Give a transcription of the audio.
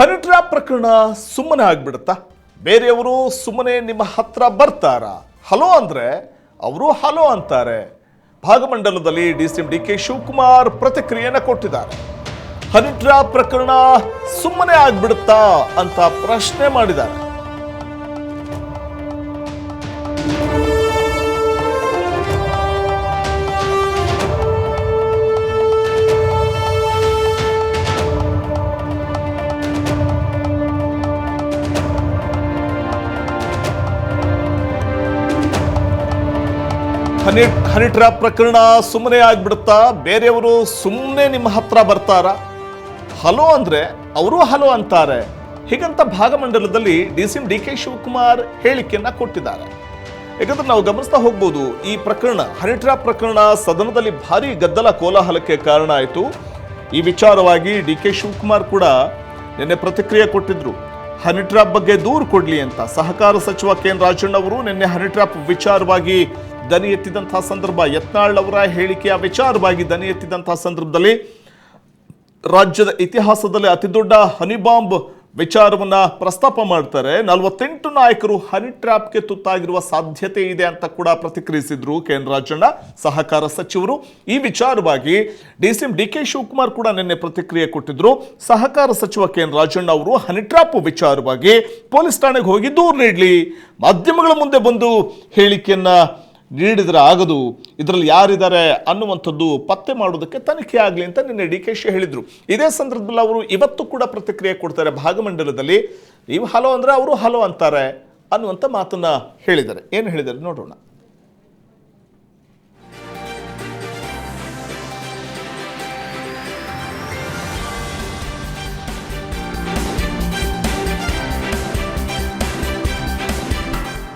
Honey trap ಪ್ರಕರಣ ಸುಮ್ಮನೆ ಆಗ್ಬಿಡುತ್ತಾ? ಬೇರೆಯವರು ಸುಮ್ಮನೆ ನಿಮ್ಮ ಹತ್ರ ಬರ್ತಾರ? ಹಲೋ ಅಂದ್ರೆ ಅವರು ಹಲೋ ಅಂತಾರೆ. ಭಾಗಮಂಡಲದಲ್ಲಿ ಡಿಸಿಎಂ ಡಿಕೆ ಶಿವಕುಮಾರ್ ಪ್ರತಿಕ್ರಿಯೆಯನ್ನು ಕೊಟ್ಟಿದ್ದಾರೆ. ಹನಿ ಟ್ರ್ಯಾಪ್ ಪ್ರಕರಣ ಸುಮ್ಮನೆ ಆಗ್ಬಿಡುತ್ತಾ ಅಂತ ಪ್ರಶ್ನೆ ಮಾಡಿದ್ದಾರೆ. ಹನಿ ಟ್ರ್ಯಾಪ್ ಪ್ರಕರಣ ಸುಮ್ಮನೆ ಆಗ್ಬಿಡುತ್ತಾ? ಬೇರೆಯವರು ಸುಮ್ಮನೆ ನಿಮ್ಮ ಹತ್ರ ಬರ್ತಾರ? ಹಲೋ ಅಂದ್ರೆ ಅವರು ಹಲೋ ಅಂತಾರೆ. ಹೀಗಂತ ಭಾಗಮಂಡಲದಲ್ಲಿ ಡಿಸಿಎಂ ಡಿಕೆ ಶಿವಕುಮಾರ್ ಹೇಳಿಕೆಯನ್ನ ಕೊಟ್ಟಿದ್ದಾರೆ. ಯಾಕಂದ್ರೆ ನಾವು ಗಮನಿಸ್ತಾ ಹೋಗ್ಬೋದು, ಈ ಪ್ರಕರಣ ಹನಿ ಟ್ರ್ಯಾಪ್ ಪ್ರಕರಣ ಸದನದಲ್ಲಿ ಭಾರಿ ಗದ್ದಲ ಕೋಲಾಹಲಕ್ಕೆ ಕಾರಣ ಆಯಿತು. ಈ ವಿಚಾರವಾಗಿ ಡಿಕೆ ಶಿವಕುಮಾರ್ ಕೂಡ ನಿನ್ನೆ ಪ್ರತಿಕ್ರಿಯೆ ಕೊಟ್ಟಿದ್ರು. ಹನಿ ಟ್ರ್ಯಾಪ್ ಬಗ್ಗೆ ದೂರು ಕೊಡ್ಲಿ ಅಂತ ಸಹಕಾರ ಸಚಿವ ಕೆ ಎನ್ ರಾಜಣ್ಣ ಅವರು ನಿನ್ನೆ ಹನಿ ಟ್ರ್ಯಾಪ್ ವಿಚಾರವಾಗಿ ದನಿ ಎತ್ತಿದಂತಹ ಸಂದರ್ಭ, ಯತ್ನಾಳ್ ಅವರ ಹೇಳಿಕೆಯ ವಿಚಾರವಾಗಿ ದನಿ ಎತ್ತಿದಂತಹ ಸಂದರ್ಭದಲ್ಲಿ ರಾಜ್ಯದ ಇತಿಹಾಸದಲ್ಲಿ ಅತಿ ದೊಡ್ಡ ಹನಿ ಬಾಂಬ್ ವಿಚಾರವನ್ನ ಪ್ರಸ್ತಾಪ ಮಾಡ್ತಾರೆ. 48 ನಾಯಕರು ಹನಿ ಟ್ರ್ಯಾಪ್ಗೆ ತುತ್ತಾಗಿರುವ ಸಾಧ್ಯತೆ ಇದೆ ಅಂತ ಕೂಡ ಪ್ರತಿಕ್ರಿಯಿಸಿದ್ರು ಕೆ ಎನ್ ರಾಜಣ್ಣ ಸಹಕಾರ ಸಚಿವರು. ಈ ವಿಚಾರವಾಗಿ ಡಿಸಿಎಂ ಡಿಕೆ ಶಿವಕುಮಾರ್ ಕೂಡ ನಿನ್ನೆ ಪ್ರತಿಕ್ರಿಯೆ ಕೊಟ್ಟಿದ್ರು. ಸಹಕಾರ ಸಚಿವ ಕೆ ಎನ್ ರಾಜಣ್ಣ ಅವರು ಹನಿ ಟ್ರ್ಯಾಪ್ ವಿಚಾರವಾಗಿ ಪೊಲೀಸ್ ಠಾಣೆಗೆ ಹೋಗಿ ದೂರು ನೀಡಲಿ, ಮಾಧ್ಯಮಗಳ ಮುಂದೆ ಬಂದು ಹೇಳಿಕೆಯನ್ನ ನೀಡಿದ್ರೆ ಆಗದು, ಇದರಲ್ಲಿ ಯಾರಿದ್ದಾರೆ ಅನ್ನುವಂಥದ್ದು ಪತ್ತೆ ಮಾಡೋದಕ್ಕೆ ತನಿಖೆ ಆಗಲಿ ಅಂತ ನಿನ್ನೆ ಡಿ ಕೆ ಶಿ ಹೇಳಿದ್ರು. ಇದೇ ಸಂದರ್ಭದಲ್ಲಿ ಅವರು ಇವತ್ತು ಕೂಡ ಪ್ರತಿಕ್ರಿಯೆ ಕೊಡ್ತಾರೆ. ಭಾಗಮಂಡಲದಲ್ಲಿ ನೀವು ಹಲೋ ಅಂದ್ರೆ ಅವರು ಹಲೋ ಅಂತಾರೆ ಅನ್ನುವಂಥ ಮಾತನ್ನ ಹೇಳಿದ್ದಾರೆ. ಏನು ಹೇಳಿದ್ದಾರೆ ನೋಡೋಣ.